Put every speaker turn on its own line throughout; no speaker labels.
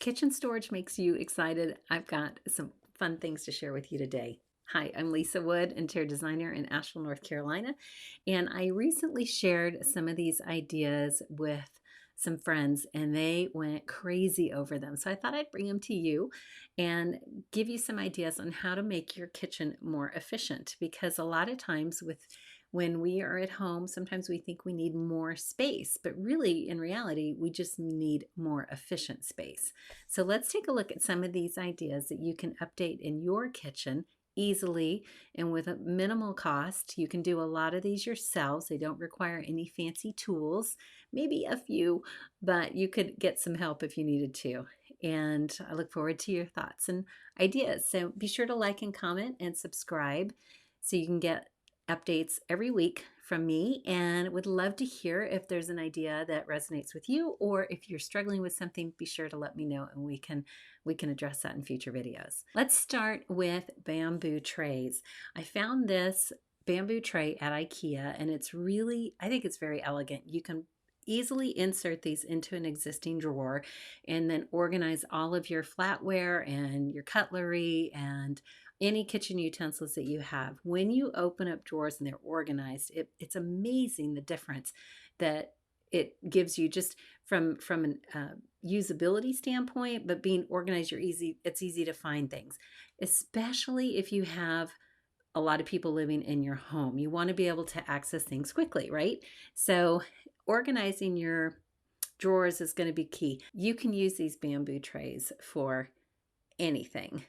kitchen storage makes you excited, I've got some fun things to share with you today. Hi, I'm Lisa Wood, interior designer in Asheville, North Carolina, and I recently shared some of these ideas with some friends and they went crazy over them. So I thought I'd bring them to you and give you some ideas on how to make your kitchen more efficient, because a lot of times when we are at home, sometimes we think we need more space, but really in reality, we just need more efficient space. So let's take a look at some of these ideas that you can update in your kitchen easily and with a minimal cost. You can do a lot of these yourselves. They don't require any fancy tools, maybe a few, but you could get some help if you needed to. And I look forward to your thoughts and ideas. So be sure to like and comment and subscribe so you can get updates every week from me, and would love to hear if there's an idea that resonates with you, or if you're struggling with something, be sure to let me know and we can address that in future videos. Let's start with bamboo trays. I found this bamboo tray at IKEA and it's really, I think it's very elegant. You can easily insert these into an existing drawer and then organize all of your flatware and your cutlery and any kitchen utensils that you have. When you open up drawers and they're organized, it's amazing the difference that it gives you just from an usability standpoint, but being organized, it's easy to find things, especially if you have a lot of people living in your home. You want to be able to access things quickly, right? So organizing your drawers is going to be key. You can use these bamboo trays for anything.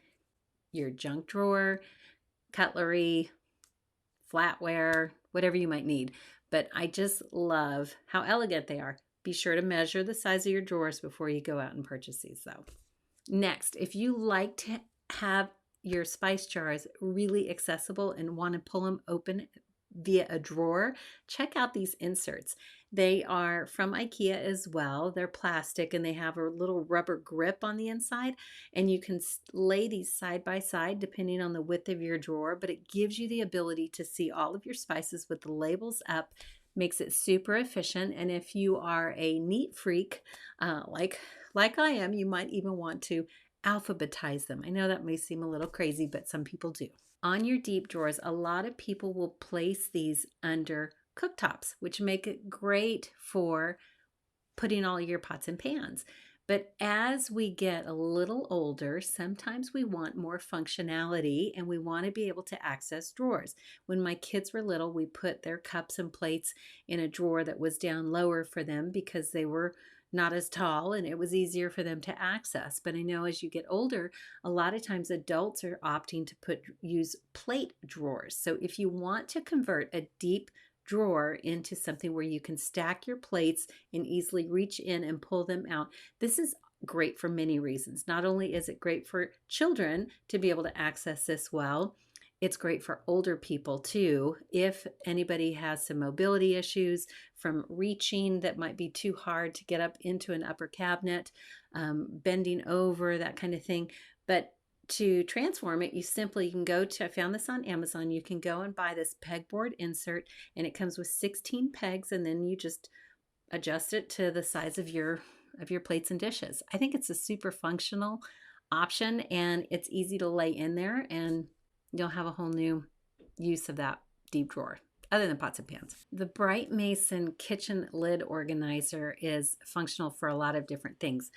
Your junk drawer, cutlery, flatware, whatever you might need. But I just love how elegant they are. Be sure to measure the size of your drawers before you go out and purchase these though. Next, if you like to have your spice jars really accessible and want to pull them open via a drawer, check out these inserts. They are from IKEA as well. They're plastic and they have a little rubber grip on the inside, and you can lay these side by side depending on the width of your drawer, but it gives you the ability to see all of your spices with the labels up. Makes it super efficient. And if you are a neat freak like I am, you might even want to alphabetize them. I know that may seem a little crazy, but some people do. On your deep drawers, a lot of people will place these under cooktops, which make it great for putting all your pots and pans. But as we get a little older, sometimes we want more functionality and we want to be able to access drawers. When my kids were little, we put their cups and plates in a drawer that was down lower for them because they were not as tall and it was easier for them to access. But I know as you get older, a lot of times adults are opting to use plate drawers. So if you want to convert a deep drawer into something where you can stack your plates and easily reach in and pull them out, this is great for many reasons. Not only is it great for children to be able to access this well, it's great for older people too. If anybody has some mobility issues from reaching that might be too hard to get up into an upper cabinet, bending over, that kind of thing. But to transform it, you can go to, I found this on Amazon, you can go and buy this pegboard insert and it comes with 16 pegs and then you just adjust it to the size of your plates and dishes. I think it's a super functional option and it's easy to lay in there and you'll have a whole new use of that deep drawer, other than pots and pans. The Brightmaison kitchen lid organizer is functional for a lot of different things.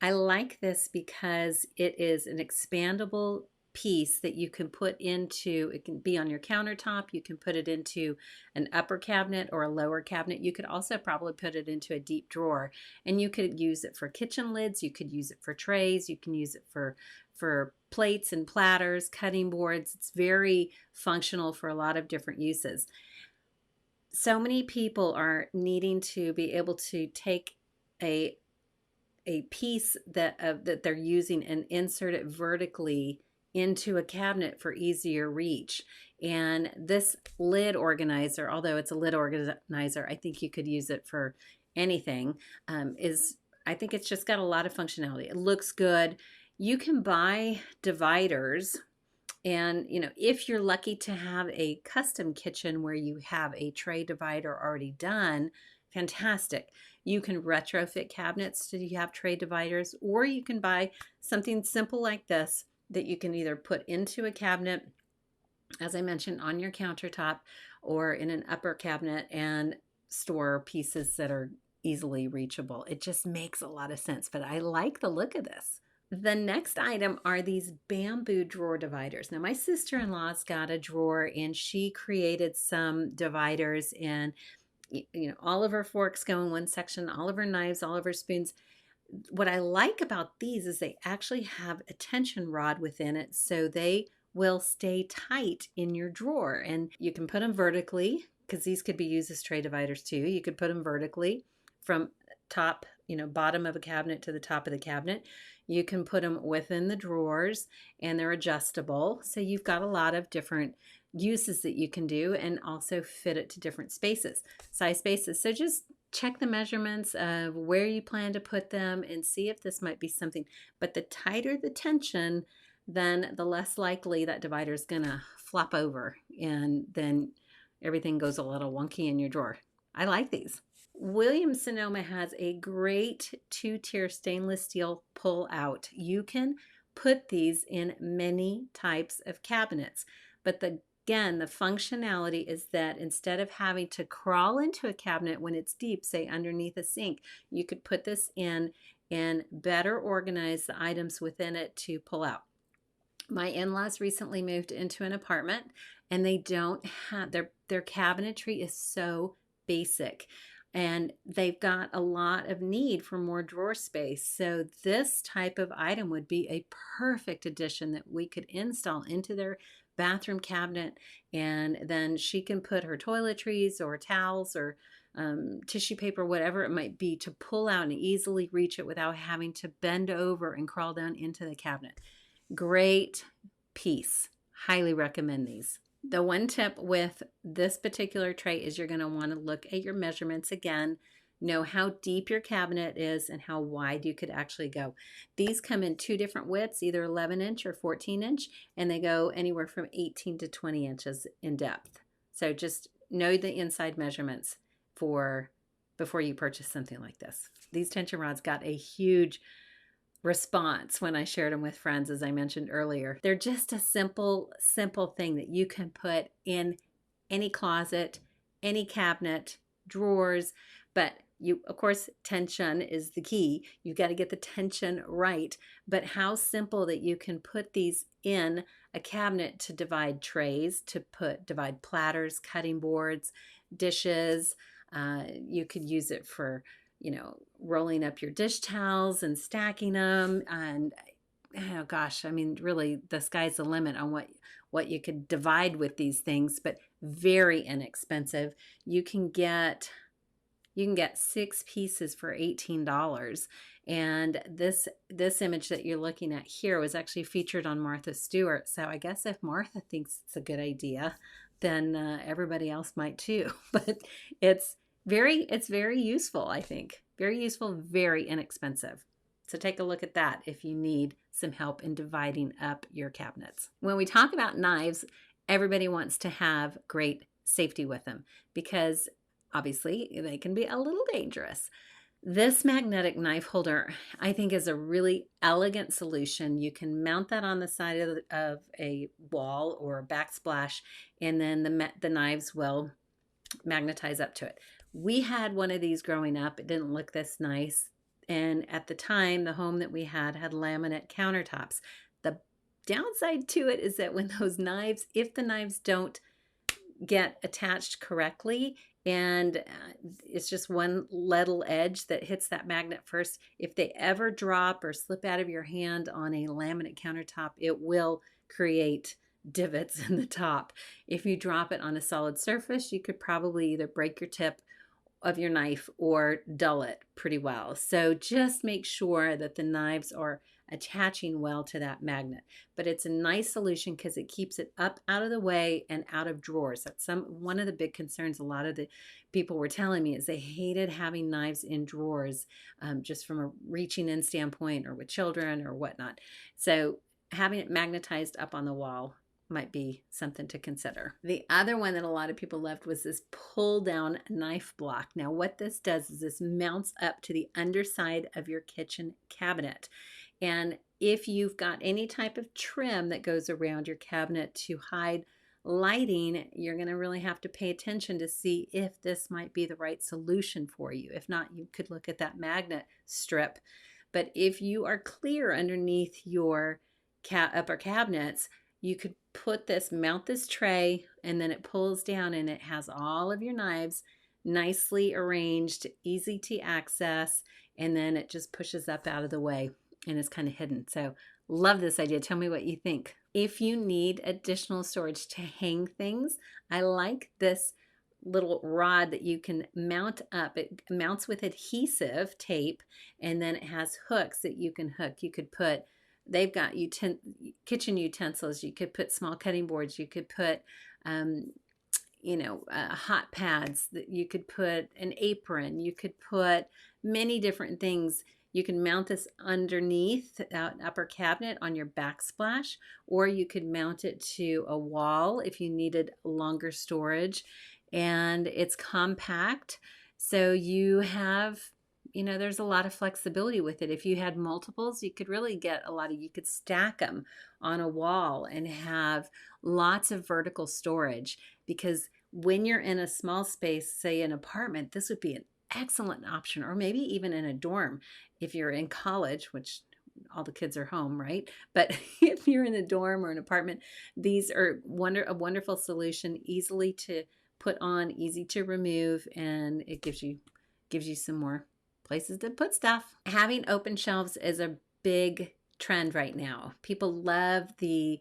I like this because it is an expandable piece that you can put into, it can be on your countertop, you can put it into an upper cabinet or a lower cabinet. You could also probably put it into a deep drawer, and you could use it for kitchen lids, you could use it for trays, you can use it for plates and platters, cutting boards. It's very functional for a lot of different uses. So many people are needing to be able to take a piece that they're using and insert it vertically into a cabinet for easier reach. And this lid organizer, although it's a lid organizer, I think you could use it for anything, I think it's just got a lot of functionality. It looks good. You can buy dividers, and if you're lucky to have a custom kitchen where you have a tray divider already done, fantastic. You can retrofit cabinets so you have tray dividers, or you can buy something simple like this that you can either put into a cabinet, as I mentioned, on your countertop or in an upper cabinet, and store pieces that are easily reachable. It just makes a lot of sense, but I like the look of this. The next item are these bamboo drawer dividers. Now, my sister-in-law's got a drawer, and she created some dividers, and all of her forks go in one section, all of her knives, all of her spoons. What I like about these is they actually have a tension rod within it, so they will stay tight in your drawer. And you can put them vertically, because these could be used as tray dividers too. You could put them vertically from top, bottom of a cabinet to the top of the cabinet. You can put them within the drawers, and they're adjustable. So you've got a lot of different uses that you can do, and also fit it to different size spaces. So just check the measurements of where you plan to put them and see if this might be something. But the tighter the tension, then the less likely that divider is gonna flop over, and then everything goes a little wonky in your drawer. I like these. Williams Sonoma has a great 2-tier stainless steel pull out. You can put these in many types of cabinets, but again, the functionality is that instead of having to crawl into a cabinet when it's deep, say underneath a sink, you could put this in and better organize the items within it to pull out. My in-laws recently moved into an apartment, and they don't have, their cabinetry is so basic, and they've got a lot of need for more drawer space. So this type of item would be a perfect addition that we could install into their bathroom cabinet, and then she can put her toiletries or towels or tissue paper, whatever it might be, to pull out and easily reach it without having to bend over and crawl down into the cabinet. Great piece. Highly recommend these. The one tip with this particular tray is you're going to want to look at your measurements again, know how deep your cabinet is and how wide you could actually go. These come in 2 different widths, either 11-inch or 14-inch, and they go anywhere from 18 to 20 inches in depth. So just know the inside measurements before you purchase something like this. These tension rods got a huge response when I shared them with friends, as I mentioned earlier. They're just a simple thing that you can put in any closet, any cabinet, drawers, but of course, tension is the key. You've got to get the tension right, but how simple that you can put these in a cabinet to divide trays, divide platters, cutting boards, dishes. You could use it for rolling up your dish towels and stacking them. And oh gosh, I mean, really, the sky's the limit on what you could divide with these things, but very inexpensive. You can get 6 pieces for $18. And this image that you're looking at here was actually featured on Martha Stewart. So I guess if Martha thinks it's a good idea, then everybody else might too. But it's very useful, I think. Very useful, very inexpensive. So take a look at that if you need some help in dividing up your cabinets. When we talk about knives, everybody wants to have great safety with them, because obviously they can be a little dangerous. This magnetic knife holder, I think, is a really elegant solution. You can mount that on the side of a wall or a backsplash, and then the knives will magnetize up to it. We had one of these growing up. It didn't look this nice. And at the time, the home that we had laminate countertops. The downside to it is that when those knives, if the knives don't get attached correctly, and it's just one little edge that hits that magnet first, if they ever drop or slip out of your hand on a laminate countertop, it will create divots in the top. If you drop it on a solid surface, you could probably either break your tip of your knife or dull it pretty well. So just make sure that the knives are attaching well to that magnet. But it's a nice solution because it keeps it up out of the way and out of drawers. That's one of the big concerns a lot of the people were telling me, is they hated having knives in drawers, just from a reaching in standpoint or with children or whatnot. So having it magnetized up on the wall might be something to consider. The other one that a lot of people loved was this pull down knife block. Now what this does is this mounts up to the underside of your kitchen cabinet. And if you've got any type of trim that goes around your cabinet to hide lighting, you're going to really have to pay attention to see if this might be the right solution for you. If not, you could look at that magnet strip. But if you are clear underneath your upper cabinets, you could mount this tray, and then it pulls down and it has all of your knives nicely arranged, easy to access, and then it just pushes up out of the way and it's kind of hidden. So love this idea. Tell me what you think. If you need additional storage to hang things, I like this little rod that you can mount up. It mounts with adhesive tape, and then it has hooks that you can hook. You could put, they've got kitchen utensils. You could put small cutting boards. You could put, hot pads. That you could put an apron. You could put many different things. You can mount this underneath an upper cabinet on your backsplash, or you could mount it to a wall if you needed longer storage. And it's compact, so you have, there's a lot of flexibility with it. If you had multiples, you could really get you could stack them on a wall and have lots of vertical storage, because when you're in a small space, say an apartment, this would be an excellent option, or maybe even in a dorm if you're in college, which all the kids are home, right? But if you're in a dorm or an apartment, these are a wonderful solution, easily to put on, easy to remove, and it gives you some more places to put stuff. Having open shelves is a big trend right now. People love the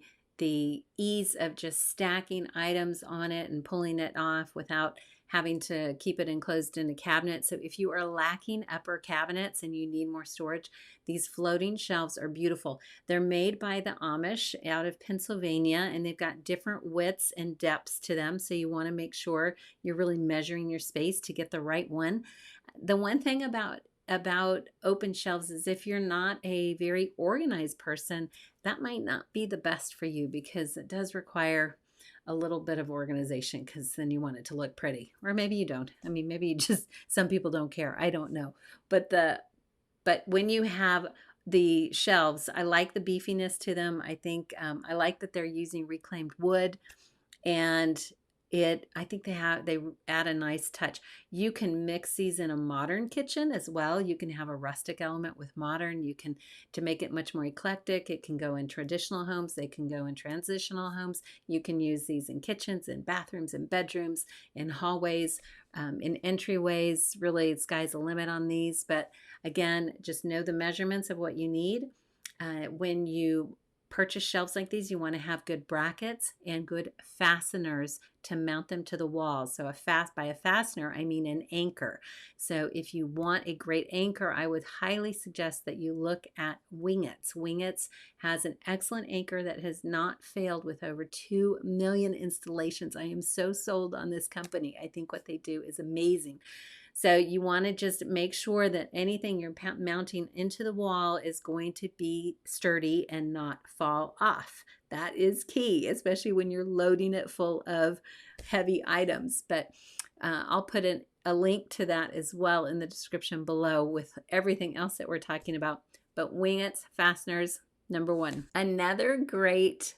ease of just stacking items on it and pulling it off without having to keep it enclosed in a cabinet. So if you are lacking upper cabinets and you need more storage, these floating shelves are beautiful. They're made by the Amish out of Pennsylvania, and they've got different widths and depths to them. So you want to make sure you're really measuring your space to get the right one. The one thing about open shelves is if you're not a very organized person, that might not be the best for you, because it does require a little bit of organization, because then you want it to look pretty. Or maybe you don't. I mean, maybe some people don't care. I don't know. But when you have the shelves, I like the beefiness to them. I think I like that they're using reclaimed wood, and I think they add a nice touch. You can mix these in a modern kitchen as well. You can have a rustic element with modern. To make it much more eclectic, it can go in traditional homes. They can go in transitional homes. You can use these in kitchens, in bathrooms, in bedrooms, in hallways, in entryways. Really, the sky's the limit on these. But again, just know the measurements of what you need. When you purchase shelves like these, you want to have good brackets and good fasteners to mount them to the walls. So by a fastener, I mean an anchor. So if you want a great anchor, I would highly suggest that you look at Wingets. Wingets has an excellent anchor that has not failed with over 2 million installations. I am so sold on this company. I think what they do is amazing. So you want to just make sure that anything you're mounting into the wall is going to be sturdy and not fall off. That is key, especially when you're loading it full of heavy items. But I'll put a link to that as well in the description below with everything else that we're talking about. But Wingets, fasteners, number one. Another great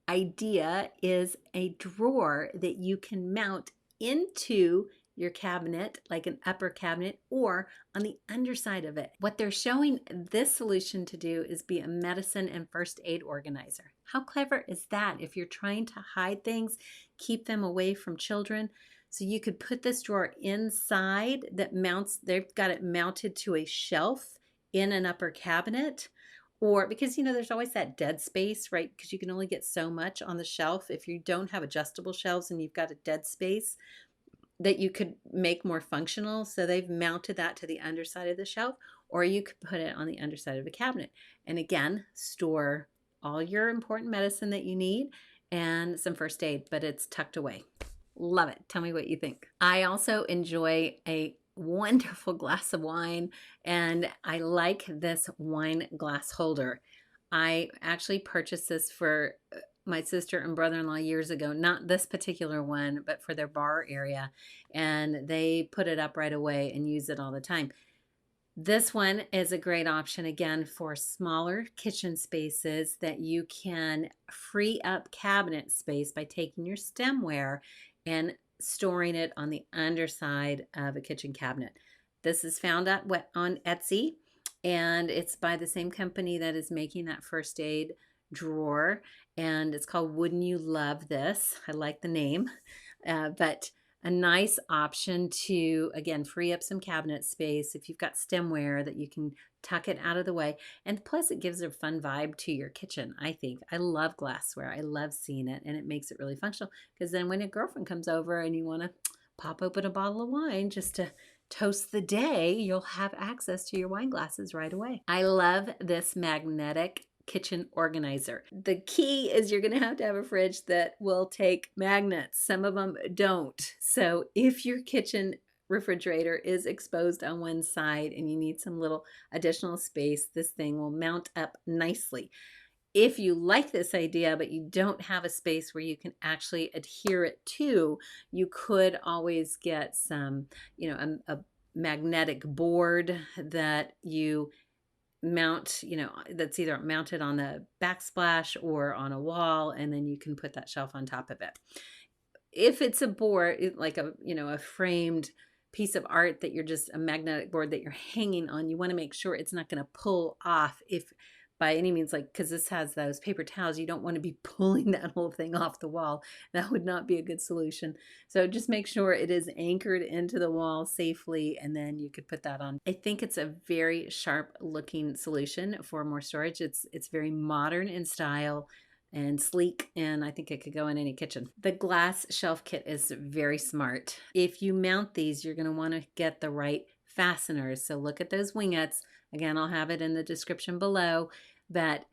idea is a drawer that you can mount into your cabinet, like an upper cabinet, or on the underside of it. What they're showing this solution to do is be a medicine and first aid organizer. How clever is that? If you're trying to hide things, keep them away from children. So you could put this drawer inside that mounts, they've got it mounted to a shelf in an upper cabinet. Or because, there's always that dead space, right? Because you can only get so much on the shelf. If you don't have adjustable shelves and you've got a dead space that you could make more functional. So they've mounted that to the underside of the shelf, or you could put it on the underside of the cabinet. And again, store all your important medicine that you need and some first aid, but it's tucked away. Love it. Tell me what you think. I also enjoy a wonderful glass of wine, and I like this wine glass holder. I actually purchased this for my sister and brother-in-law years ago, not this particular one, but for their bar area, and they put it up right away and use it all the time. This one is a great option again for smaller kitchen spaces that you can free up cabinet space by taking your stemware and storing it on the underside of a kitchen cabinet. This is found on Etsy, and it's by the same company that is making that first aid drawer, and it's called Wouldn't You Love This? I like the name, but a nice option to, again, free up some cabinet space if you've got stemware that you can tuck it out of the way. And plus it gives a fun vibe to your kitchen, I think. I love glassware. I love seeing it, and it makes it really functional, because then when a girlfriend comes over and you want to pop open a bottle of wine just to toast the day, you'll have access to your wine glasses right away. I love this magnetic kitchen organizer. The key is you're going to have a fridge that will take magnets. Some of them don't. So if your kitchen refrigerator is exposed on one side and you need some little additional space, this thing will mount up nicely. If you like this idea, but you don't have a space where you can actually adhere it to, you could always get some, a magnetic board that you mount, that's either mounted on the backsplash or on a wall, and then you can put that shelf on top of it. If it's a board, like a framed piece of art that you're just a magnetic board that you're hanging on, you want to make sure it's not going to pull off if by any means, because this has those paper towels, you don't want to be pulling that whole thing off the wall. That would not be a good solution. So just make sure it is anchored into the wall safely, and then you could put that on. I think it's a very sharp looking solution for more storage. It's very modern in style and sleek, and I think it could go in any kitchen. The glass shelf kit is very smart. If you mount these, you're going to want to get the right fasteners. So look at those wingettes. Again, I'll have it in the description below. But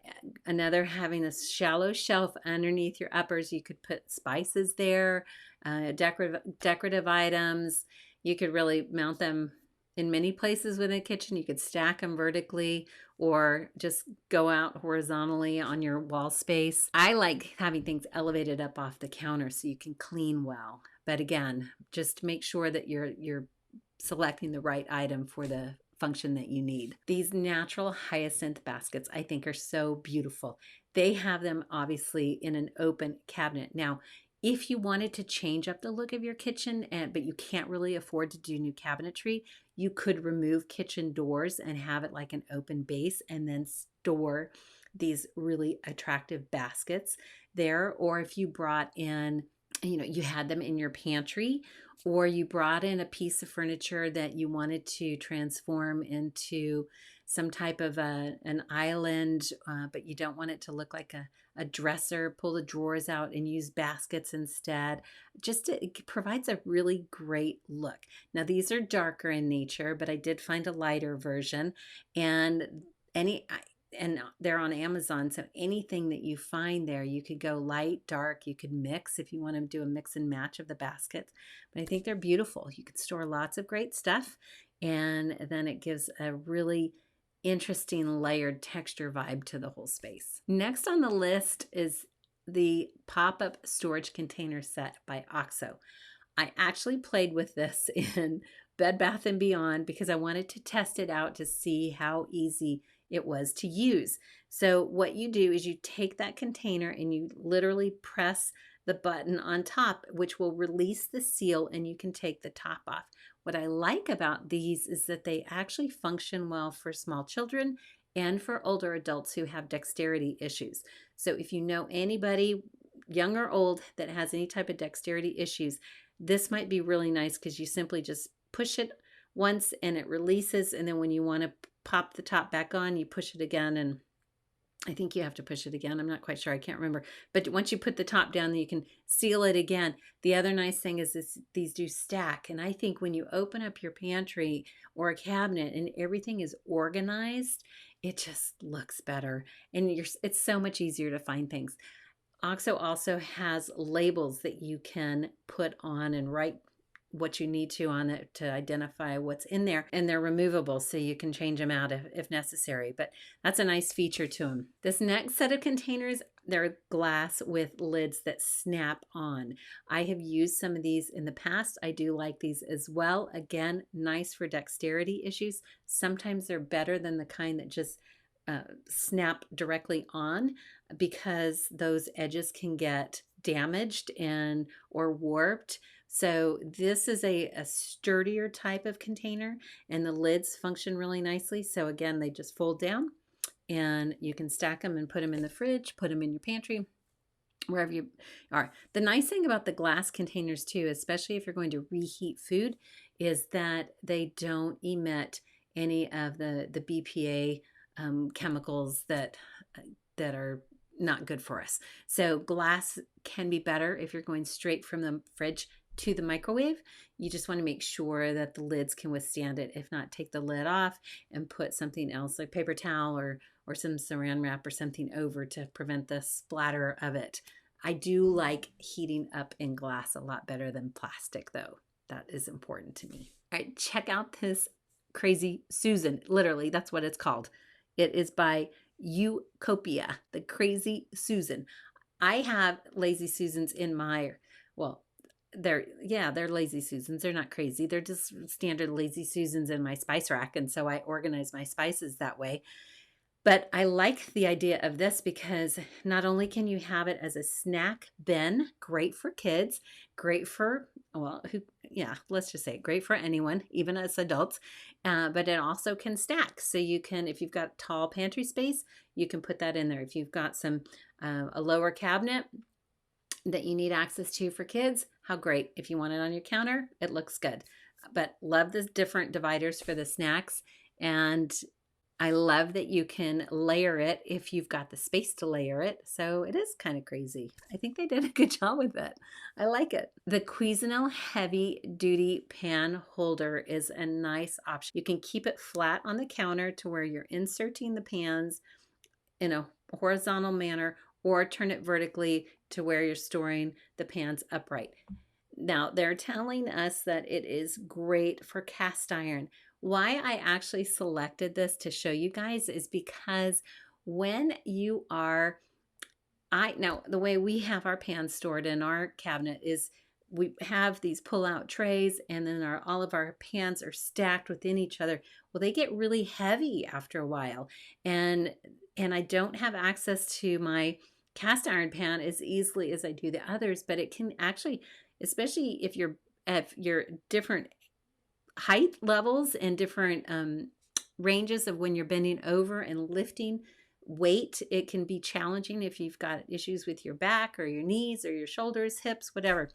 having a shallow shelf underneath your uppers, you could put spices there, decorative items. You could really mount them in many places within a kitchen. You could stack them vertically or just go out horizontally on your wall space. I like having things elevated up off the counter so you can clean well. But again, just make sure that you're selecting the right item for the function that you need. These natural hyacinth baskets I think are so beautiful. They have them obviously in an open cabinet. Now, if you wanted to change up the look of your kitchen, but you can't really afford to do new cabinetry, you could remove kitchen doors and have it like an open base and then store these really attractive baskets there. Or if you brought in, you had them in your pantry, or you brought in a piece of furniture that you wanted to transform into some type of an island, but you don't want it to look like a dresser, pull the drawers out and use baskets instead. It provides a really great look. Now these are darker in nature, but I did find a lighter version, and they're on Amazon, so anything that you find there, you could go light, dark, you could mix if you want to do a mix and match of the baskets. But I think they're beautiful. You could store lots of great stuff, and then it gives a really interesting layered texture vibe to the whole space. Next on the list is the pop-up storage container set by OXO. I actually played with this in Bed Bath & Beyond because I wanted to test it out to see how easy it was to use. So what you do is you take that container and you literally press the button on top, which will release the seal, and you can take the top off. What I like about these is that they actually function well for small children and for older adults who have dexterity issues. So if you know anybody, young or old, that has any type of dexterity issues, this might be really nice because you simply just push it once and it releases, and then when you want to pop the top back on, you push it again, and I think you have to push it again. I'm not quite sure. I can't remember. But once you put the top down, then you can seal it again. The other nice thing is these do stack. And I think when you open up your pantry or a cabinet and everything is organized, it just looks better. And it's so much easier to find things. OXO also has labels that you can put on and write what you need to on it to identify what's in there, and they're removable so you can change them out if necessary, but that's a nice feature to them. This next set of containers They're glass with lids that snap on. I have used some of these in the past. I do like these as well. Again, nice for dexterity issues. Sometimes they're better than the kind that just snap directly on, because those edges can get damaged and or warped. So this is a sturdier type of container, and the lids function really nicely. So again, they just fold down and you can stack them and put them in the fridge, put them in your pantry, wherever you are. The nice thing about the glass containers too, especially if you're going to reheat food, is that they don't emit any of the BPA chemicals that are not good for us. So glass can be better if you're going straight from the fridge to the microwave. You just want to make sure that the lids can withstand it. If not, take the lid off and put something else like paper towel or some saran wrap or something over to prevent the splatter of it. I do like heating up in glass a lot better than plastic though. That is important to me. All right, check out this Crazy Susan. Literally, that's what it's called. It is by YouCopia, the Crazy Susan. I have Lazy Susans in my, well, they're Lazy Susans. They're not crazy. They're just standard Lazy Susans in my spice rack. And so I organize my spices that way. But I like the idea of this because not only can you have it as a snack bin, great for kids, great for, well, let's just say great for anyone, even as adults, but it also can stack. So you can, if you've got tall pantry space, you can put that in there. If you've got a lower cabinet that you need access to for kids, how great. If you want it on your counter, it looks good. But love the different dividers for the snacks, and I love that you can layer it if you've got the space to layer it. So it is kind of crazy. I think they did a good job with it. I like it. The Cuisinel heavy duty pan holder is a nice option. You can keep it flat on the counter to where you're inserting the pans in a horizontal manner, or turn it vertically to where you're storing the pans upright. Now, they're telling us that it is great for cast iron. Why I actually selected this to show you guys is because when you are, now the way we have our pans stored in our cabinet is we have these pull-out trays, and then all of our pans are stacked within each other. Well, they get really heavy after a while, and I don't have access to my cast iron pan as easily as I do the others, but it can actually, especially if you're different height levels and different ranges of when you're bending over and lifting weight, it can be challenging if you've got issues with your back or your knees or your shoulders, hips, whatever.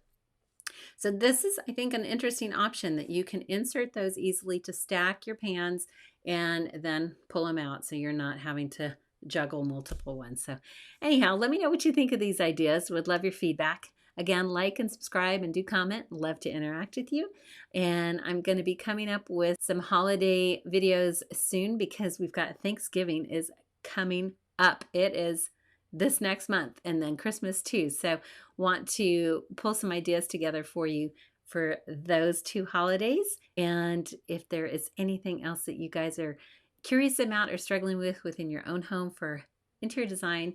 So this is, I think, an interesting option that you can insert those easily to stack your pans and then pull them out so you're not having to juggle multiple ones. So anyhow, let me know what you think of these ideas. Would love your feedback. Again, like and subscribe and do comment. Love to interact with you. And I'm going to be coming up with some holiday videos soon because we've got Thanksgiving is coming up. It is this next month, and then Christmas too. So want to pull some ideas together for you for those two holidays. And if there is anything else that you guys are curious about or struggling with within your own home for interior design,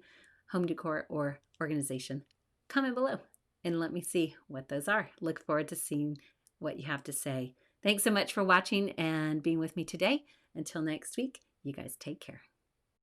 home decor, or organization, comment below and let me see what those are. Look forward to seeing what you have to say. Thanks so much for watching and being with me today. Until next week, you guys take care.